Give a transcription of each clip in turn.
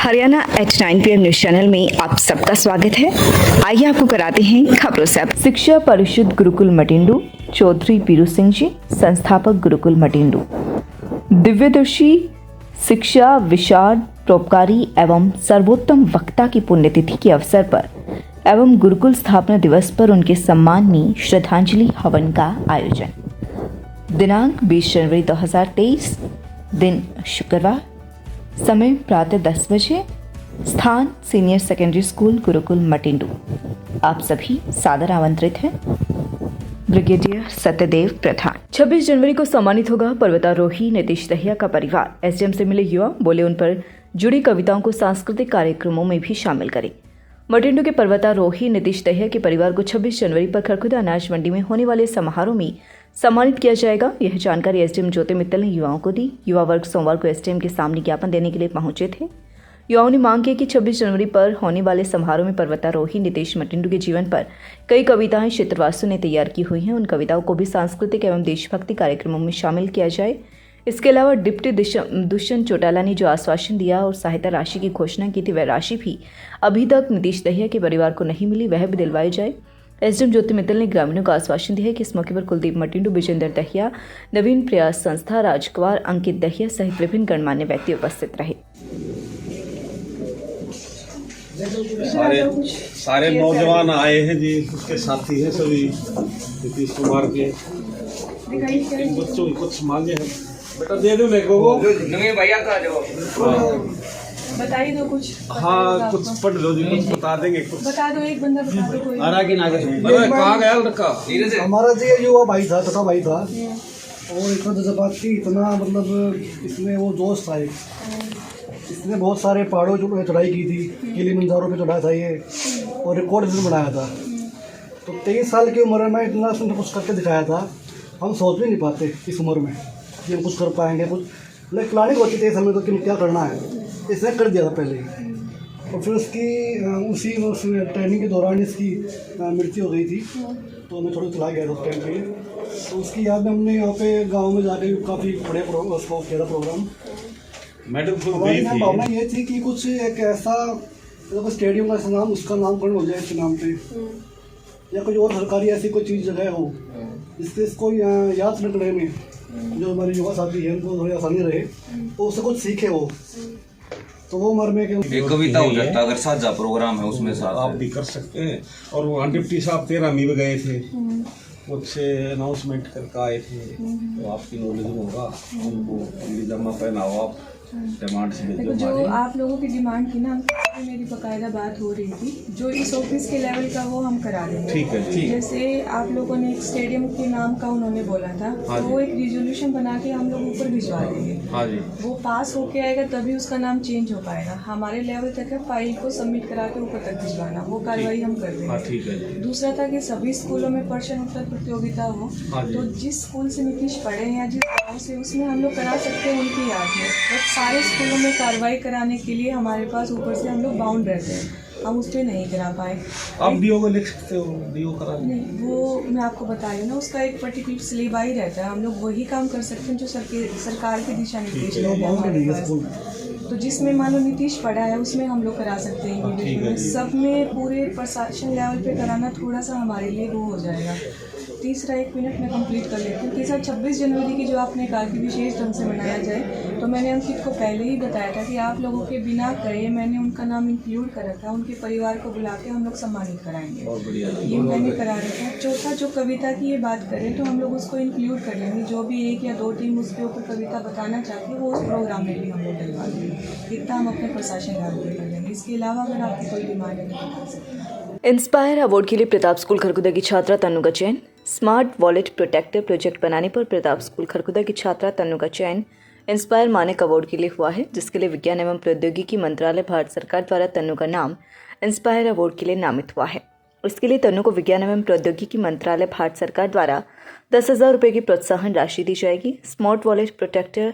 Haryana at 9 PM news channel में आप सबका स्वागत है। आइए आपको कराते हैं खबरों से। शिक्षा परिषद गुरुकुल मटिंडू, चौधरी बीरू सिंह जी, संस्थापक गुरुकुल मटिंडू। दिव्यदर्शी शिक्षा विशारद, परोपकारी एवं सर्वोत्तम वक्ता की पुण्यतिथि के अवसर पर एवं गुरुकुल स्थापना दिवस पर उनके सम्मान में श्रद्धांजलि हवन का आयोजन। दिनांक 20 जनवरी 2023, दिन शुक्रवार, समय प्रातः 10 बजे, स्थान senior secondary school Gurukul Matindu. आप सभी सादर आमंत्रित हैं। ब्रिगेडियर सत्यदेव प्रधान। 26 जनवरी को सम्मानित होगा पर्वतारोही नीतीश दहिया का परिवार। एसडीएम से मिले युवा बोले उन पर जुड़ी कविताओं को सांस्कृतिक कार्यक्रमों में भी शामिल करें। मटिंडू के पर्वतारोही नीतीश दहिया के परिवार को 26 जनवरी पर खरखुदा अनाज मंडी में होने वाले समारोह में सम्मानित किया जाएगा। यह जानकारी एसडीएम ज्योति मित्तल ने युवाओं को दी। युवा वर्ग सोमवार को एसडीएम के सामने ज्ञापन देने के लिए पहुंचे थे। युवाओं ने मांग की कि 26 जनवरी पर होने वाले समारोह में पर्वतारोही नीतीश मटिंडू के जीवन पर कई कविताएं क्षेत्रवासियों ने तैयार की हुई हैं। उन कविताओं को भी सांस्कृतिक एवं देशभक्ति कार्यक्रमों में शामिल किया जाए। इसके अलावा डिप्टी दुष्यंत चौटाला ने जो आश्वासन दिया और सहायता राशि की घोषणा की थी, वह राशि भी अभी तक नीतीश दहिया के परिवार को नहीं मिली, वह भी दिलवाई जाए। एसडीएम ज्योति मित्तल ने ग्रामीणों को आश्वासन दिया है कि इस मौके पर कुलदीप मटिंडू, विजेंद्र दहिया, नवीन प्रयास संस्था, राजकुमार, अंकित दहिया सहित विभिन्न गणमान्य व्यक्ति उपस्थित रहे। सारे नौजवान आए हैं जी, उसके साथी हैं सभी। नीतीश कुमार के बच्चों की कुछ मांगे हैं, बेटा दे दो मेरे को। भैया का जवाब बताइए दो कुछ। हाँ, कुछ पढ़ लो जी, कुछ बता देंगे। कुछ बता दो, एक बंदा बता दो कोई। कहाँ गया रखा हमारा जो ये युवा भाई था, छोटा भाई था, और इतना जज्बात थी, इतना मतलब इसमें वो जोश था। इसने बहुत सारे पहाड़ों पे चढ़ाई की थी, किलिमंजारो पे चढ़ाया था ये, और रिकॉर्ड भी बनाया था। तो 23 साल की उम्र में इतना उसने कुछ करके दिखाया था। हम सोच भी नहीं पाते इस उम्र में कि हम कुछ कर पाएंगे। कुछ लाइक प्लानिंग होती थी समय तो कि क्या करना है, इसने कर दिया था पहले ही। और फिर उसी ट्रेनिंग के दौरान इसकी मृत्यु हो गई थी, तो मैं थोड़ा चला गया था उस टाइम पे। तो उसकी याद में हमने यहाँ पे गांव में जाके काफ़ी बड़े उसको किया था प्रोग्राम। हमारी भावना ये थी कि कुछ एक ऐसा स्टेडियम का नाम, उसका नामकरण हो जाए इसके नाम पे, या कोई और सरकारी ऐसी कोई चीज़ जगह हो जिससे इसको याद रखने में जो हमारे युवा साथी हैं उनको थोड़ी आसानी रहे, तो उससे कुछ सीखे वो। तो वो उम्र में एक कविता हो जाता अगर साझा प्रोग्राम है उसमें साथ आप भी कर सकते हैं। और वो डिप्टी साहब 13 में भी गए थे, मुझसे अनाउंसमेंट करके आए थे, तो आपकी नॉलेज होगा। उनको जमा पहनाओ आप डिमांड से देखो, जो आप लोगों की डिमांड थी ना, मेरी बकायदा बात हो रही थी। जो इस ऑफिस के लेवल का वो हम करा देंगे। ठीक है, ठीक। जैसे आप लोगों ने एक स्टेडियम के नाम का उन्होंने बोला था, तो वो एक रिजोल्यूशन बना के हम लोग ऊपर भिजवा देंगे। हाँ जी, वो पास होके आएगा तभी उसका नाम चेंज हो पाएगा। हमारे लेवल तक है, फाइल को सबमिट करा के ऊपर तक भिजवाना, वो कार्रवाई हम कर देंगे। ठीक है। दूसरा था कि सभी स्कूलों में प्रश्न उत्तर प्रतियोगिता हो, तो जिस स्कूल से नीतीश पढ़े हैं या जिस गाँव से, उसमें हम लोग करा सकते हैं उनकी याद में। बट सारे स्कूलों में कार्रवाई कराने के लिए हमारे पास ऊपर से हम लोग बाउंड रहते हैं, हम उस पर नहीं करा पाए। आप डीओ को लिख सकते हो, डीओ करा नहीं, वो मैं आपको बता रही हूँ ना, उसका एक पर्टिकुलर सिलेबस ही रहता है। हम लोग वही काम कर सकते हैं जो सरकार के दिशा निर्देश हैं हमारे पास। तो जिसमें मान लो नीतीश पढ़ा है उसमें हम लोग करा सकते हैं। सब में पूरे प्रशासन लेवल पे कराना थोड़ा सा हमारे लिए वो हो जाएगा। तीसरा 1 मिनट में कंप्लीट कर लेती हूँ। तीसरा 26 जनवरी की जो आपने कहा कि विशेष ढंग से मनाया जाए, तो मैंने अंकित को पहले ही बताया था कि आप लोगों के बिना कहे मैंने उनका नाम इंक्लूड कर रखा है। उनके परिवार को बुला के हम लोग सम्मानित कराएंगे, ये मैंने करा रखा है। चौथा, जो कविता की ये बात करें तो हम लोग उसको इंक्लूड कर लेंगे। जो भी 1 या 2 टीम उसके ऊपर कविता बताना चाहती है वो उस प्रोग्राम में भी हम लोग डलवा देंगे। इतना हम अपने प्रशासन लेवल पर कर लेंगे। इसके अलावा अगर आपकी कोई डिमांड है। इंस्पायर अवार्ड के लिए प्रताप स्कूल खरखुदा की छात्रा तन्नू का चयन। स्मार्ट वॉलेट प्रोटेक्टर प्रोजेक्ट बनाने पर प्रताप स्कूल खरखुदा की छात्रा तन्नू का चयन इंस्पायर मानक अवार्ड के लिए हुआ है, जिसके लिए विज्ञान एवं प्रौद्योगिकी मंत्रालय भारत सरकार द्वारा तन्नू का नाम इंस्पायर अवार्ड के लिए नामित हुआ है। इसके लिए तन्नू को विज्ञान एवं प्रौद्योगिकी मंत्रालय भारत सरकार द्वारा 10,000 रुपये की प्रोत्साहन राशि दी जाएगी। स्मार्ट वॉलेट प्रोटेक्टर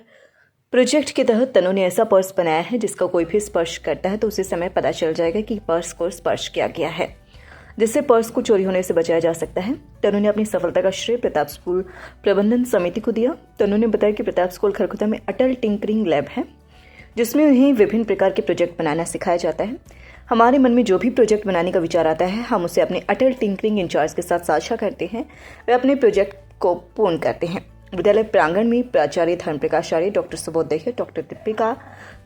प्रोजेक्ट के तहत तन्नू ने ऐसा पर्स बनाया है जिसका कोई भी स्पर्श करता है तो उसी समय पता चल जाएगा कि पर्स को स्पर्श किया गया है, जिससे पर्स को चोरी होने से बचाया जा सकता है। तन्नू ने अपनी सफलता का श्रेय प्रताप स्कूल प्रबंधन समिति को दिया। तन्नू ने बताया कि प्रताप स्कूल खरखुदा में अटल टिंकरिंग लैब है, जिसमें उन्हें विभिन्न प्रकार के प्रोजेक्ट बनाना सिखाया जाता है। हमारे मन में जो भी प्रोजेक्ट बनाने का विचार आता है, हम उसे अपने अटल टिंकरिंग इंचार्ज के साथ साझा करते हैं। वे अपने प्रोजेक्ट को पूर्ण करते हैं। विद्यालय प्रांगण में प्राचार्य Dharmprakash Arya, doctor Subodh Dahiya, doctor Deepika,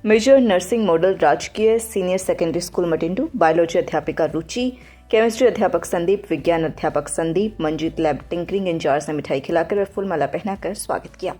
major Narsingh model राजकीय senior secondary school Matindu, biology अध्यापिका रुचि, केमिस्ट्री अध्यापक संदीप, विज्ञान अध्यापक Sandeep, Manjeet lab tinkering incharge ने मिठाई खिलाकर व फूलमाला पहनाकर स्वागत किया।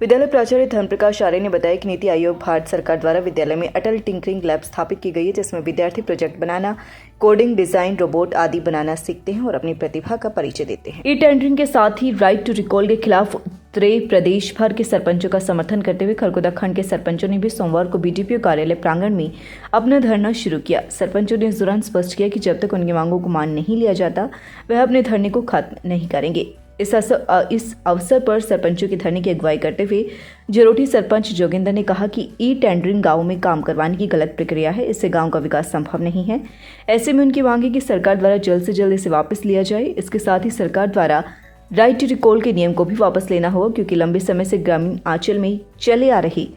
विद्यालय प्राचार्य धर्मप्रकाश आर्य ने बताया कि नीति आयोग भारत सरकार द्वारा विद्यालय में अटल टिंकरिंग लैब स्थापित की गई है, जिसमें विद्यार्थी प्रोजेक्ट बनाना, कोडिंग, डिजाइन, रोबोट आदि बनाना सीखते हैं और अपनी प्रतिभा का परिचय देते हैं। ई टेंडरिंग के साथ ही राइट टू रिकॉल के खिलाफ उतरे प्रदेश भर के सरपंचों का समर्थन करते हुए खरगोदा खंड के सरपंचों ने भी सोमवार को बीडीपीओ कार्यालय प्रांगण में अपना धरना शुरू किया। सरपंचों ने इस दौरान स्पष्ट किया कि जब तक उनकी मांगों को मान नहीं लिया जाता, वह अपने धरने को खत्म नहीं करेंगे। इस अवसर पर सरपंचों के धरने की अगुवाई करते हुए जरोटी सरपंच जोगिंदर ने कहा कि ई टेंडरिंग गांवों में काम करवाने की गलत प्रक्रिया है, इससे गांव का विकास संभव नहीं है। ऐसे में उनकी मांग है कि सरकार द्वारा जल्द से जल्द इसे वापस लिया जाए। इसके साथ ही सरकार द्वारा राइट टू रिकॉल के नियम को भी वापस लेना होगा, क्योंकि लंबे समय से ग्रामीण आंचल में चले आ रही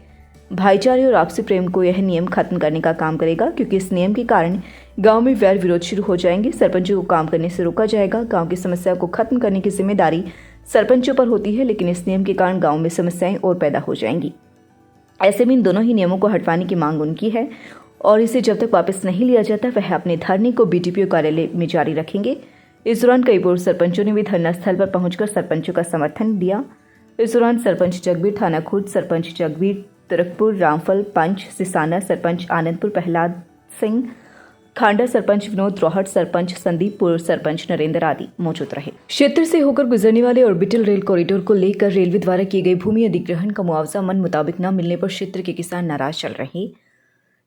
भाईचारे और आपसी प्रेम को यह नियम खत्म करने का काम करेगा, क्योंकि इस नियम के कारण गांव में वैर विरोध शुरू हो जाएंगे। सरपंचों को काम करने से रोका जाएगा। गांव की समस्या को खत्म करने की जिम्मेदारी सरपंचों पर होती है, लेकिन इस नियम के कारण गांव में समस्याएं और पैदा हो जाएंगी। ऐसे में इन दोनों ही नियमों को हटवाने की मांग उनकी है और इसे जब तक वापस नहीं लिया जाता, वह अपने धरने को बीडीपीओ कार्यालय में जारी रखेंगे। इस दौरान कई पूर्व सरपंचों ने भी धरना स्थल पर पहुंचकर सरपंचों का समर्थन दिया। इस दौरान सरपंच जगबीर थाना खुर्द, सरपंच जगबीर तुरकपुर, रामफल, पंच सिसाना, सरपंच आनंदपुर प्रहलाद सिंह, खांडा, सरपंच विनोद रोहट, सरपंच संदीप, पूर्व सरपंच नरेंद्र आदि मौजूद रहे। क्षेत्र से होकर गुजरने वाले ऑर्बिटल रेल कॉरिडोर को लेकर रेलवे द्वारा किए गए भूमि अधिग्रहण का मुआवजा मन मुताबिक न मिलने पर क्षेत्र के किसान नाराज चल रहे।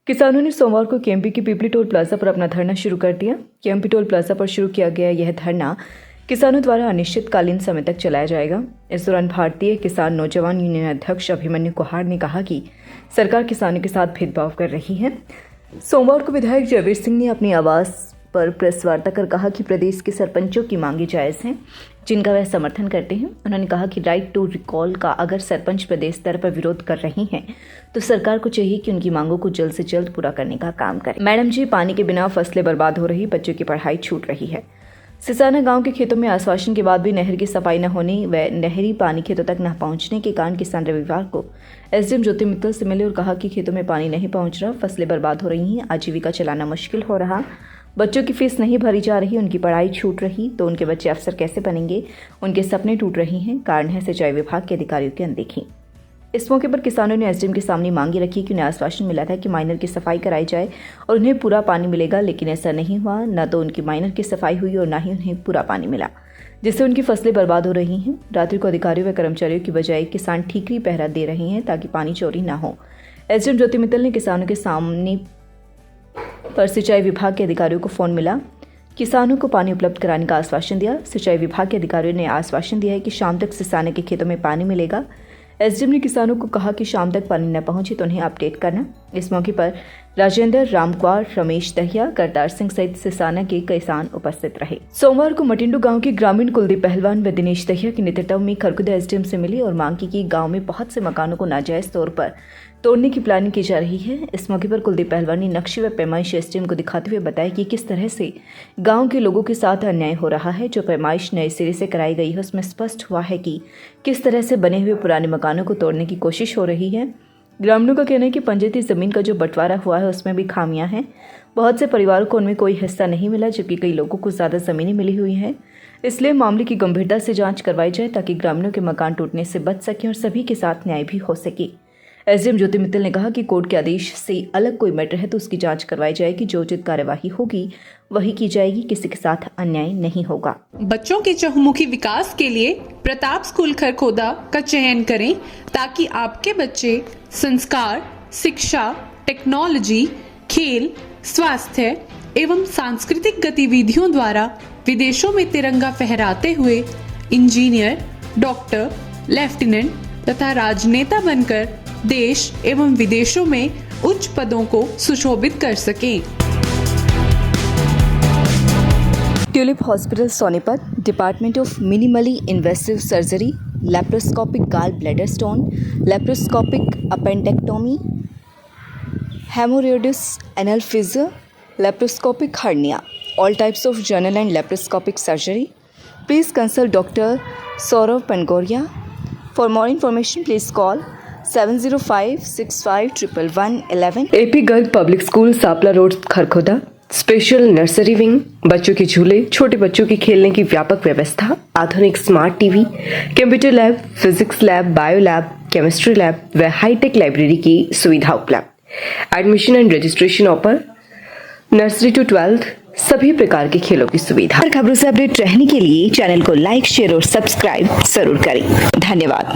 किसानों ने सोमवार को केएमपी के पीपली टोल प्लाजा पर अपना धरना शुरू कर दिया। केएमपी टोल प्लाजा पर शुरू किया गया यह धरना किसानों द्वारा अनिश्चितकालीन समय तक चलाया जाएगा। इस दौरान भारतीय किसान नौजवान यूनियन अध्यक्ष अभिमन्यु कुहाड़ ने कहा कि सरकार किसानों के साथ भेदभाव कर रही है। सोमवार को विधायक जयवीर सिंह ने अपने आवास पर प्रेस वार्ता कर कहा कि प्रदेश के सरपंचों की मांगे जायज हैं, जिनका वह समर्थन करते हैं। उन्होंने कहा कि राइट टू रिकॉल का अगर सरपंच प्रदेश स्तर पर विरोध कर रही हैं, तो सरकार को चाहिए कि उनकी मांगों को जल्द से जल्द पूरा करने का काम करे। मैडम जी, पानी के बिना फसलें बर्बाद हो रही, बच्चों की पढ़ाई छूट रही है। सिसाना गांव के खेतों में आश्वासन के बाद भी नहर की सफाई न होने व नहरी पानी खेतों तक न पहुंचने के कारण किसान रविवार को एसडीएम ज्योति मित्तल से मिले और कहा कि खेतों में पानी नहीं पहुंच रहा, फसलें बर्बाद हो रही हैं, आजीविका चलाना मुश्किल हो रहा, बच्चों की फीस नहीं भरी जा रही, उनकी पढ़ाई छूट रही, तो उनके बच्चे अफसर कैसे बनेंगे, उनके सपने टूट रहे हैं। कारण है सिंचाई विभाग के अधिकारियों की अनदेखी। इस मौके पर किसानों ने एसडीएम के सामने मांगी रखी कि उन्हें आश्वासन मिला था कि माइनर की सफाई कराई जाए और उन्हें पूरा पानी मिलेगा, लेकिन ऐसा नहीं हुआ। न तो उनकी माइनर की सफाई हुई और न ही उन्हें पूरा पानी मिला, जिससे उनकी फसलें बर्बाद हो रही हैं। रात्रि को अधिकारियों व कर्मचारियों की बजाय किसान ठीकरी पहरा दे रहे हैं ताकि पानी चोरी न हो। एसडीएम ज्योति मित्तल ने किसानों के सामने पर सिंचाई विभाग के अधिकारियों को फोन मिला, किसानों को पानी उपलब्ध कराने का आश्वासन दिया। सिंचाई विभाग के अधिकारियों ने आश्वासन दिया है कि शाम तक सिसाने के खेतों में पानी मिलेगा। एसडीएम ने किसानों को कहा कि शाम तक पानी न पहुंचे तो उन्हें अपडेट करना। इस मौके पर राजेंद्र, रामकुमार, रमेश दहिया, करतार सिंह सहित सिसाना के किसान उपस्थित रहे। सोमवार को मटिंडू गांव के ग्रामीण कुलदीप पहलवान व दिनेश दहिया के नेतृत्व में खरगोदा एसडीएम से मिली और मांग की कि गांव में बहुत से मकानों को नाजायज तौर पर तोड़ने की प्लानिंग की जा रही है। इस मौके पर कुलदीप पहलवान ने नक्शे व पैमाइश एसडीएम को दिखाते हुए बताया कि किस तरह से गांव के लोगों के साथ अन्याय हो रहा है। जो पैमाइश नए सिरे से कराई गई है उसमें स्पष्ट हुआ है कि किस तरह से बने हुए पुराने मकानों को तोड़ने की कोशिश हो रही है। ग्रामीणों का कहना है कि पंचायती जमीन का जो बंटवारा हुआ है उसमें भी खामियां हैं। बहुत से परिवारों को उनमें कोई हिस्सा नहीं मिला, जबकि कई लोगों को ज़्यादा ज़मीनें मिली हुई हैं। इसलिए मामले की गंभीरता से जांच करवाई जाए ताकि ग्रामीणों के मकान टूटने से बच सके और सभी के साथ न्याय भी हो सके। एसडीएम ज्योति मित्तल ने कहा कि कोर्ट के आदेश से अलग कोई मैटर है तो उसकी जांच करवाई जाएगी, जो उचित कार्यवाही होगी वही की जाएगी, किसी के साथ अन्याय नहीं होगा। बच्चों के चहुमुखी विकास के लिए प्रताप स्कूल खरखोदा का चयन करें ताकि आपके बच्चे संस्कार, शिक्षा, टेक्नोलॉजी, खेल, स्वास्थ्य एवं सांस्कृतिक गतिविधियों द्वारा विदेशों में तिरंगा फहराते हुए इंजीनियर, डॉक्टर, लेफ्टिनेंट तथा राजनेता बनकर देश एवं विदेशों में उच्च पदों को सुशोभित कर सकें। Tulip hospital Sonipat, department of minimally invasive surgery, laparoscopic gall bladder stone, laparoscopic appendectomy, hemorrhoids, anal fissure, laparoscopic hernia, all types of general and laparoscopic surgery. Please consult Dr. Saurav Pangoria. For more information, please call 705-651111. AP Garg Public School, Sapla Road, Kharkhoda. Special nursery wing, बच्चों के झूले, छोटे बच्चों के खेलने की व्यापक व्यवस्था, आधुनिक smart TV, computer lab, physics lab, bio lab, chemistry lab व हाईटेक लाइब्रेरी की सुविधा उपलब्ध. Admission and registration open. Nursery to 12th सभी प्रकार के खेलों की सुविधा. खबरों से अपडेट रहने के लिए चैनल को लाइक, शेयर और सब्सक्राइब जरूर करें. धन्यवाद.